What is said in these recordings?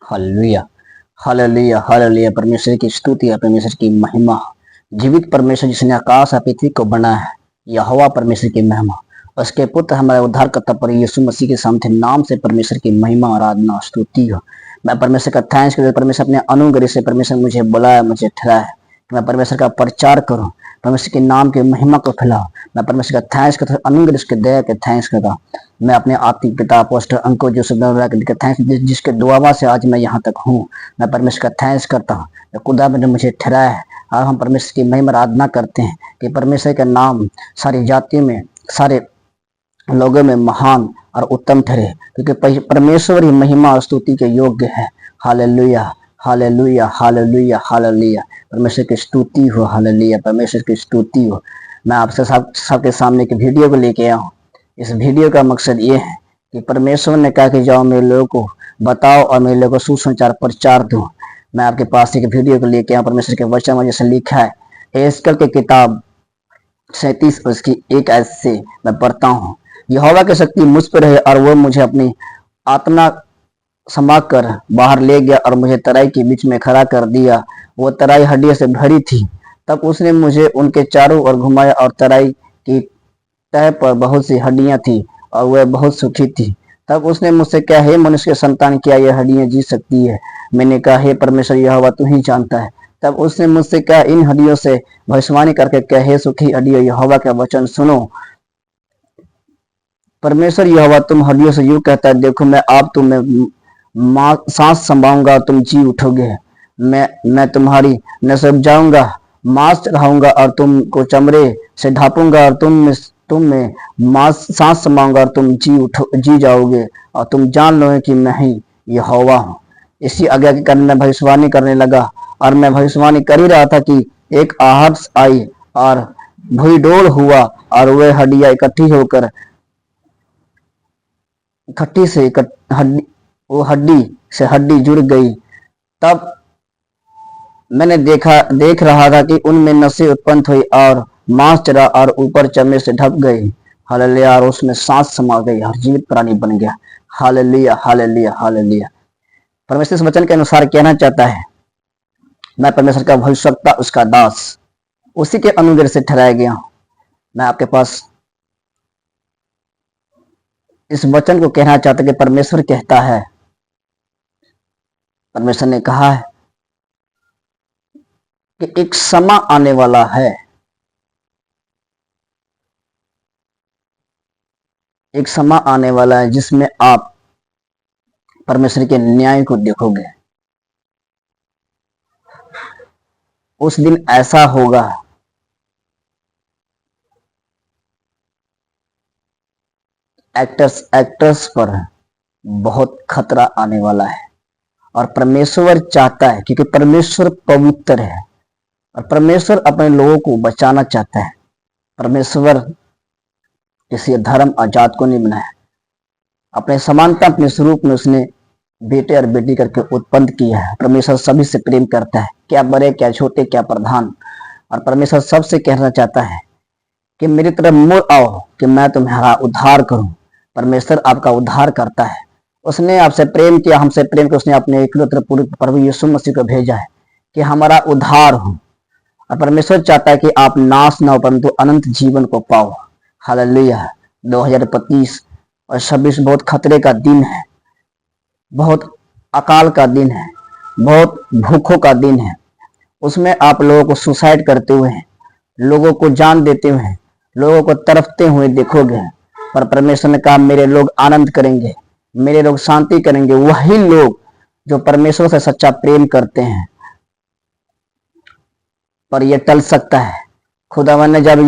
Hallelujah, hallelujah, hallelujah. परमेश्वर की स्तुति है, परमेश्वर की महिमा। जीवित परमेश्वर जिसने आकाश और पृथ्वी को बनाया है, यहोवा परमेश्वर की महिमा। उसके पुत्र हमारे उद्धारकर्ता पर यीशु मसीह के सामर्थ्य नाम से परमेश्वर की महिमा, आराधना, स्तुति हो। मैं परमेश्वर का थैंक्स करता हूं, परमेश्वर अपने अनुग्रह से परमेश्वर मुझे बुलाया, मुझे ठहराया है कि मैं परमेश्वर का प्रचार करूं, परमेश्वर के नाम की महिमा को फैलाऊं। मैं परमेश्वर का थैंक्स करता हूं, अनुग्रह के दया के थैंक्स करता हूं। मैं अपने आत्मिक पिता अपोस्टल अंको जो के थैंक्स, जिसके दुआवा से आज मैं यहाँ तक हूँ। मैं परमेश्वर का थैंक्स करता हूँ, खुदा ने मुझे ठहराया है। और हम परमेश्वर की महिमा आराधना करते हैं कि परमेश्वर का नाम सारी जातियों में, सारे लोगों में महान और उत्तम ठहरे, क्योंकि परमेश्वर ही महिमा और स्तुति के योग्य है। Hallelujah, hallelujah, hallelujah, hallelujah. परमेश्वर की स्तुति हो, हालेलुया, परमेश्वर की स्तुति हो। मैं आपसे सबके सामने एक वीडियो को लेके आया हूँ। इस वीडियो का मकसद ये है कि परमेश्वर ने कहा कि जाओ मेरे लोगों को बताओ और मेरे लोगों को सुसमाचार प्रचार दो। मैं आपके पास एक वीडियो को लेके आया। परमेश्वर के वचन में जैसे लिखा है, एस्कल की किताब 37 उसकी 1 आयत से मैं पढ़ता हूँ। यहोवा की शक्ति मुझ पर है और वो मुझे अपनी आत्मा समा कर बाहर ले गया और मुझे तराई के बीच में खड़ा कर दिया। वो तराई हड्डियों से भरी थी। तब उसने मुझे उनके चारों ओर घुमाया और तराई की तह पर बहुत सी हड्डियां थी और वह बहुत सूखी थी। तब उसने मुझसे कहा, हे मनुष्य के संतान, क्या ये हड्डियां जी सकती है? मैंने कहा, हे परमेश्वर यहोवा, तू ही जानता है। तब उसने मुझसे कहा, इन हड्डियों से भविष्यवाणी करके कहा, हे सूखी हड्डियों, यहोवा का वचन सुनो। परमेश्वर यहोवा तुम हड्डियों से यूं कहता है, देखो मैं आप तुम्हें सांस संभाऊंगा, तुम जी उठोगे। मैं तुम्हारी नस्ल उपजाऊंगा, मांस चढ़ाऊंगा और तुमको चमड़े से ढापूंगा और तुम में मांस सांस समाऊंगा और तुम जी जाओगे और तुम जान लोगे कि मैं ही यहोवा हूँ। इसी आज्ञा के कारण मैं भविष्यवाणी करने लगा और मैं भविष्यवाणी कर ही रहा था कि एक आहट आई और भूईडोल हुआ और वह हड्डियां इकट्ठी होकर इकट्ठी से हड्डी वो हड्डी से हड्डी जुड़ गई। तब मैंने देख रहा था कि उनमें नसें उत्पन्न हुई और मांस चढ़ा और ऊपर चमड़े से ढक गई। हालेलुया, और उसमें सांस समा गई और जीवित प्राणी बन गया। Hallelujah, hallelujah, hallelujah. परमेश्वर इस वचन के अनुसार कहना चाहता है, मैं परमेश्वर का भविष्यवक्ता, उसका दास, उसी के अनुग्रह से ठहराया गया हूं। मैं आपके पास इस वचन को कहना चाहता कि परमेश्वर कहता है, परमेश्वर ने कहा है कि एक समय आने वाला है, एक समय आने वाला है जिसमें आप परमेश्वर के न्याय को देखोगे। उस दिन ऐसा होगा एक्टर्स पर बहुत खतरा आने वाला है। और परमेश्वर चाहता है, क्योंकि परमेश्वर पवित्र है और परमेश्वर अपने लोगों को बचाना चाहता है। परमेश्वर किसी धर्म और जात को नहीं बनाया। अपने समानता, अपने स्वरूप में उसने बेटे और बेटी करके उत्पन्न किया है। परमेश्वर सभी से प्रेम करता है, क्या बड़े, क्या छोटे, क्या प्रधान। और परमेश्वर सबसे कहना चाहता है कि मेरी तरफ मुड़ आओ कि मैं तुम्हारा उद्धार करूं। परमेश्वर आपका उद्धार करता है। उसने आपसे प्रेम किया, हमसे प्रेम किया। उसने अपने एकलौते प्रभु यीशु मसीह को भेजा है कि हमारा उद्धार हो। और परमेश्वर चाहता है कि आप नाश ना हो परंतु अनंत जीवन को पाओ। हालेलुया। 2025 और 26 बहुत खतरे का दिन है, बहुत अकाल का दिन है, बहुत भूखों का दिन है। उसमें आप लोगों को सुसाइड करते हुए, लोगों को जान देते हुए, लोगों को तरफते हुए देखोगे। पर परमेश्वर ने कहा, मेरे लोग आनंद करेंगे, मेरे लोग शांति करेंगे, वही लोग जो परमेश्वर से सच्चा प्रेम करते हैं। पर यह टल सकता है। खुदावन ने जब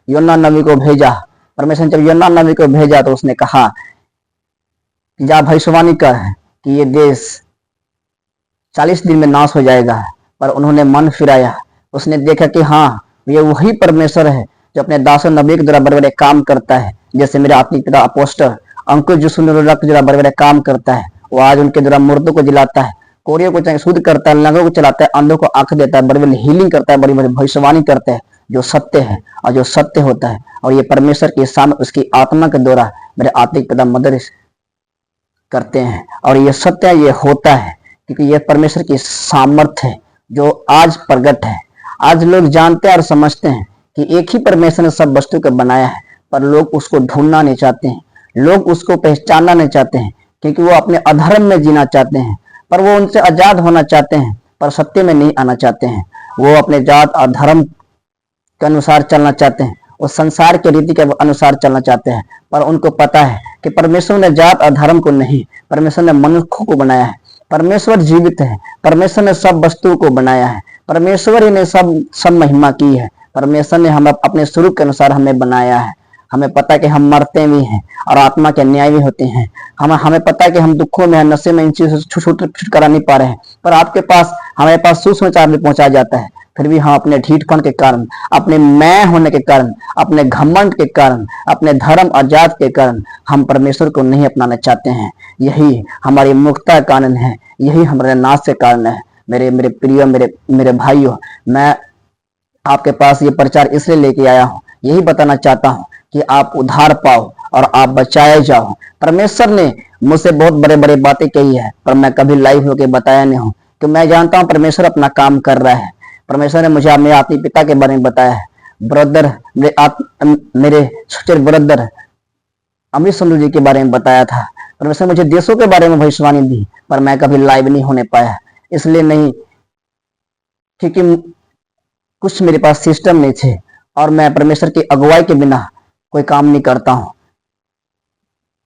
योना नबी को भेजा, परमेश्वर ने जब योना नबी को भेजा तो उसने कहा कि जा भविष्यवाणी कर कि ये देश 40 दिन में नाश हो जाएगा। पर उन्होंने मन फिराया। उसने देखा कि हाँ, ये वही परमेश्वर है जो अपने दासों नबी के द्वारा बड़े बड़े काम करता है। जैसे मेरे आत्मिक पिता अपोस्टल अंकुश जो बड़े बड़े काम करता है, वो आज उनके द्वारा मुर्दों को जिलाता है, कोरियों को शुद्ध करता है, लंगों को चलाता है, अंधों को आंख देता है, बड़ी बड़ी हीलिंग करता है, बड़ी बड़ी भविष्यवाणी करता है जो सत्य है और जो सत्य होता है। और ये परमेश्वर के सामने उसकी आत्मा के द्वारा मेरे आत्मिक पिता मदद करते हैं। और ये सत्य, ये होता है क्योंकि यह परमेश्वर की सामर्थ्य है जो आज प्रकट है। आज लोग जानते हैं और समझते हैं कि एक ही परमेश्वर ने सब वस्तु को बनाया है, पर लोग उसको ढूंढना नहीं चाहते हैं, लोग उसको पहचानना नहीं चाहते हैं, क्योंकि वो अपने अधर्म में जीना चाहते हैं। पर वो उनसे आजाद होना चाहते हैं, पर सत्य में नहीं आना चाहते हैं। वो अपने जात और धर्म के अनुसार चलना चाहते हैं, उस संसार के रीति के अनुसार चलना चाहते हैं। पर उनको पता है कि परमेश्वर ने जात और धर्म को नहीं, परमेश्वर ने मनुष्य को बनाया है। परमेश्वर जीवित है, परमेश्वर ने सब वस्तुओं को बनाया है, परमेश्वर ही ने सब महिमा की है। परमेश्वर ने हम अपने स्वरूप के अनुसार हमें बनाया है। हमें पता है कि हम मरते भी हैं और आत्मा के न्याय भी होते हैं। हमें पता है कि हम दुखों में, नशे में, इन चीजों से छुटकारा नहीं पा रहे हैं, पर आपके पास, हमारे पास सुसमाचार भी पहुंचा जाता है। फिर भी हम अपने ढीठपन के कारण, अपने मैं होने के कारण, अपने घमंड के कारण, अपने धर्म और जात के कारण हम परमेश्वर को नहीं अपनाना चाहते हैं। यही हमारी मुक्ता का कारण है, यही हमारे नाश के कारण है। मेरे प्रिय, मेरे भाइयों, मैं आपके पास ये प्रचार इसलिए लेके आया हूँ, यही बताना चाहता हूँ कि आप उद्धार पाओ और आप बचाए जाओ। परमेश्वर ने मुझसे बहुत बड़े बड़े बातें कही है, पर मैं कभी लाइव होके बताया नहीं हूँ, तो मैं जानता हूँ परमेश्वर अपना काम कर रहा है। परमेश्वर ने मुझे मेरे आत्मिक पिता के बारे में बताया है, ब्रदर, मेरे सोचर ब्रदर अमृत संधू जी के बारे में बताया था। परमेश्वर मुझे देशों के बारे में भविष्यवाणी दी, पर मैं कभी लाइव नहीं होने पाया, इसलिए नहीं क्योंकि कुछ मेरे पास सिस्टम नहीं थे, और मैं परमेश्वर की अगुवाई के बिना कोई काम नहीं करता हूं,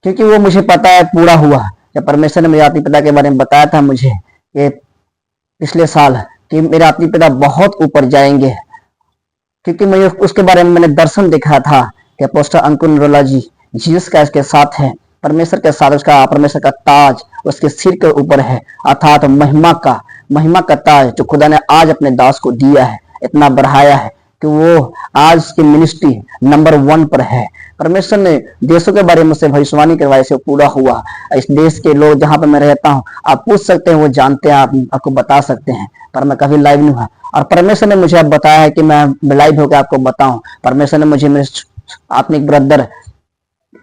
क्योंकि वो मुझे पता है पूरा हुआ। जब परमेश्वर ने मेरे आत्मिक पिता के बारे में बताया था मुझे ये पिछले साल कि मेरे आत्मिक पिता बहुत ऊपर जाएंगे, क्योंकि मुझे उसके बारे में मैंने दर्शन देखा था कि अपोस्टल अंकुर निरोला जी जीसस का इसके साथ है, परमेश्वर के साथ उसका, परमेश्वर का ताज उसके सिर के ऊपर है, अर्थात महिमा का ताज जो खुदा ने आज अपने दास को दिया है, इतना बढ़ाया है कि वो आज की मिनिस्ट्री नंबर 1 पर है। परमेश्वर ने देशों के बारे में से भविष्यवाणी करवाई से पूरा हुआ। इस देश के लोग जहां पर मैं रहता हूं, आप पूछ सकते हैं, वो जानते हैं, आपको बता सकते हैं, पर मैं कभी लाइव नहीं हुआ। और परमेश्वर ने मुझे अब बताया है कि मैं लाइव होकर आपको बताऊं। परमेश्वर ने मुझे मेरे आत्मिक ब्रदर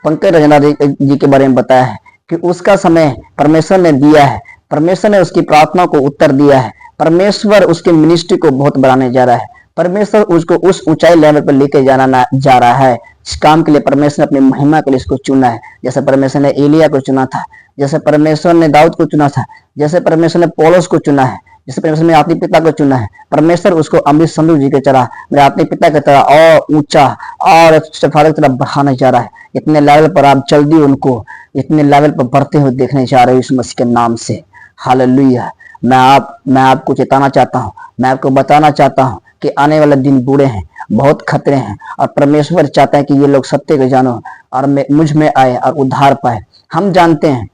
पंकज रजना जी के बारे में बताया है कि उसका समय परमेश्वर ने दिया है, परमेश्वर ने उसकी प्रार्थना को उत्तर दिया है, परमेश्वर उसकी मिनिस्ट्री को बहुत बढ़ाने जा रहा है, परमेश्वर उसको उस ऊंचाई लेवल पर लेके जा रहा है। इस काम के लिए परमेश्वर ने अपनी महिमा के लिए इसको चुना है। जैसे परमेश्वर ने एलिया को चुना था, जैसे परमेश्वर ने दाऊद को चुना था, जैसे परमेश्वर ने पौलुस को चुना है, जैसे परमेश्वर ने आत्मिक पिता को चुना है, परमेश्वर उसको अमृत संधू जी के तरह, मेरे आत्मिक पिता की तरह और ऊंचा और सिफारिश की तरफ बढ़ाने जा रहा है। इतने लेवल पर आप जल्दी उनको इतने लेवल पर बढ़ते हुए देखने जा रहे हो इस मसीह के नाम से। हालेलुया। मैं आपको चेताना चाहता हूँ, मैं आपको बताना चाहता हूँ कि आने वाले दिन बुरे हैं, बहुत खतरे हैं, और परमेश्वर चाहता है कि ये लोग सत्य को जानो और मुझ में आए और उद्धार पाए। हम जानते हैं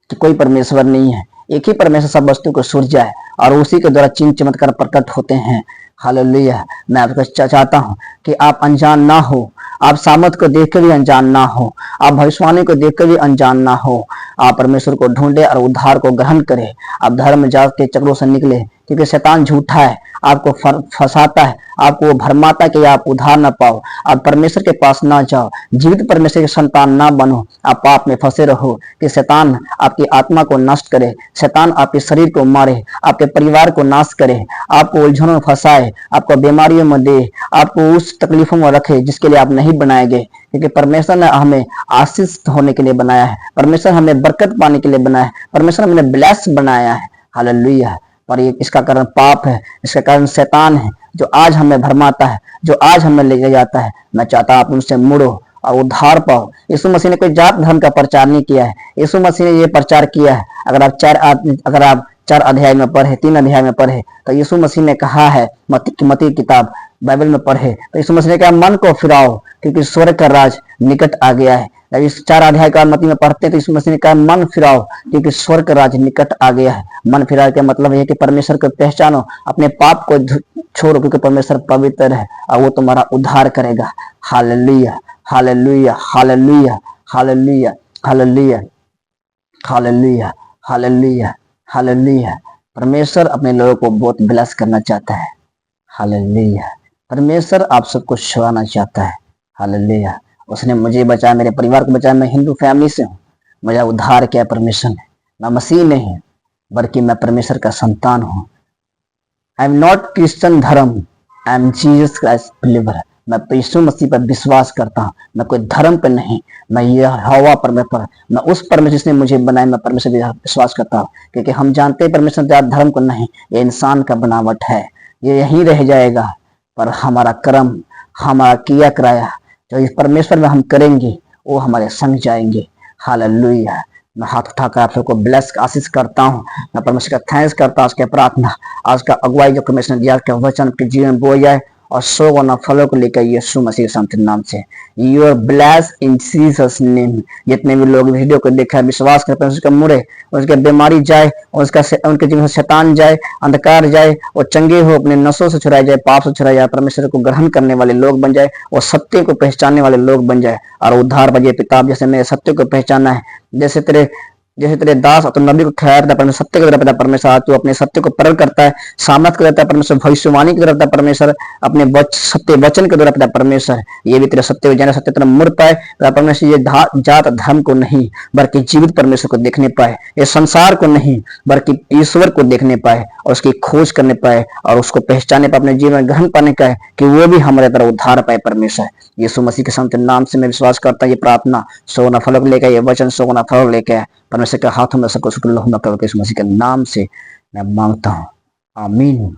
कि कोई परमेश्वर नहीं है, एक ही परमेश्वर सब वस्तु को सूर्य है और उसी के द्वारा चिन्ह चमत्कार प्रकट होते हैं। हालेलुया। मैं आपको चाहता हूं कि आप अनजान ना हो, आप सामर्थ को देख कर भी अनजान ना हो, आप भविष्यवाणी को देख कर भी अनजान ना हो। आप परमेश्वर को ढूंढे और उद्धार को ग्रहण करें। आप धर्म जात के चक्रों से निकले, क्योंकि शैतान झूठा है, आपको फंसाता है, आपको भरमाता है कि आप उद्धार ना पाओ, आप परमेश्वर के पास ना जाओ, जीवित परमेश्वर के संतान ना बनो, आप पाप में फंसे रहो कि शैतान आपकी आत्मा को नष्ट करे, शैतान आपके शरीर को मारे, आपके परिवार को नाश करे, आपको उलझनों में फंसाए, आपको बीमारियों में दे, आपको उस तकलीफों में रखे जिसके लिए आप नहीं बनाए गए। क्योंकि परमेश्वर ने हमें आशीष होने के लिए बनाया है, परमेश्वर हमें बरकत पाने के लिए बनाया है, परमेश्वर हमें ब्लेस बनाया है। हालेलुया। पर ये इसका कारण पाप है, इसका कारण शैतान है जो आज हमें भरमाता है, जो आज हमें ले जाता है। मैं चाहता आप उनसे मुड़ो और उद्धार पाओ। यीशु मसीह ने कोई जात धर्म का प्रचार नहीं किया है, यीशु मसीह ने ये प्रचार किया है। अगर आप 4 अध्याय में पढ़े, 3 अध्याय में पढ़े, तो यीशु मसीह ने कहा है, मत्ती किताब बाइबल में पढ़े, तो यीशु मसीह ने कहा मन को फिराओ क्योंकि स्वर्ग का राज निकट आ गया है। जब इस 4 अध्याय का मत्ती में पढ़ते हैं तो यीशु मसीह ने कहा मन फिराओ क्योंकि स्वर्ग का राज निकट आ गया है। मन फिराओ का मतलब है कि परमेश्वर को पहचानो, अपने पाप को छोड़ो, क्योंकि परमेश्वर पवित्र है और वो तुम्हारा उद्धार करेगा। Hallelujah, hallelujah, hallelujah, hallelujah, hallelujah, hallelujah, hallelujah, hallelujah. परमेश्वर अपने लोगों को बहुत ब्लेस करना चाहता है। हालेलुया। परमेश्वर आप सबको छुड़ाना चाहता है। हालेलुया। उसने मुझे बचाया, मेरे परिवार को बचाया। मैं हिंदू फैमिली से हूँ, मुझे उद्धार किया परमेश्वर ने, मैं मसीह नहीं हूँ, बल्कि मैं परमेश्वर का संतान हूँ। आई एम नॉट क्रिश्चियन धर्म, I am Jesus Christ believer. मैं यीशु मसीह पर विश्वास करता हूँ, मैं कोई धर्म पर नहीं, मैं यह हवा पर मैं उस परमेश्वर जिसने मुझे बनाया, मैं परमेश्वर पर विश्वास करता हूँ। क्योंकि हम जानते हैं परमेश्वर जात धर्म को नहीं, ये इंसान का बनावट है, ये यहीं रह जाएगा। पर हमारा कर्म, हमारा किया कराया जो इस परमेश्वर में हम करेंगे वो हमारे संग जाएंगे। हालेलुया। मैं हाथ उठाकर आप सबको ब्लेस आशीष करता हूँ। मैं परमेश्वर का थैंक्स करता हूँ। उसके प्रार्थना आज का अगुवाई जो परमेश्वर ने दिया, उसके वचन के जीवन बोया जाए और 100 गुना फलों को लेकर यीशु मसीह के नाम से you are bless in Jesus name. जितने भी लोग वीडियो को देखा विश्वास करते हैं उसका मुड़े, उसके बीमारी जाए, उनके जीवन से शैतान जाए, अंधकार जाए, वो चंगे हो, अपने नशों से छुड़ाए जाए, पाप से छुड़ाए जाए, परमेश्वर को ग्रहण करने वाले लोग बन जाए, और सत्य को पहचानने वाले लोग बन जाए और उद्धार बजे पिता जैसे मेरे सत्य को पहचाना है, जैसे तेरे दास और नबी को ठहराया था परमेश्वर, सत्य को देता परमेश्वर, तू अपने सत्य को प्रकट करता है, सामर्थ को देता है परमेश्वर, भविष्यवाणी को देता परमेश्वर, अपने सत्य वचन को देता परमेश्वर। ये भी तेरे सत्य को जाने, सत्य तरह मुड़ पाए परमेश्वर, ये जात धर्म को नहीं बल्कि जीवित परमेश्वर को देखने पाए, ये संसार को नहीं बल्कि ईश्वर को देखने पाए और उसकी खोज करने पाए और उसको पहचाने पाए, अपने जीवन में ग्रहण पाने का है कि वो भी हमारे तरह उद्धार पाए परमेश्वर। यीशु मसीह के संत नाम से मैं विश्वास करता हूँ। ये प्रार्थना 100 गुना फल लेकर, ये वचन 100 गुना फल लेकर परमेश्वर के हाथों में सबको शुक्र यीशु मसीह के नाम से मैं मांगता हूँ। आमीन।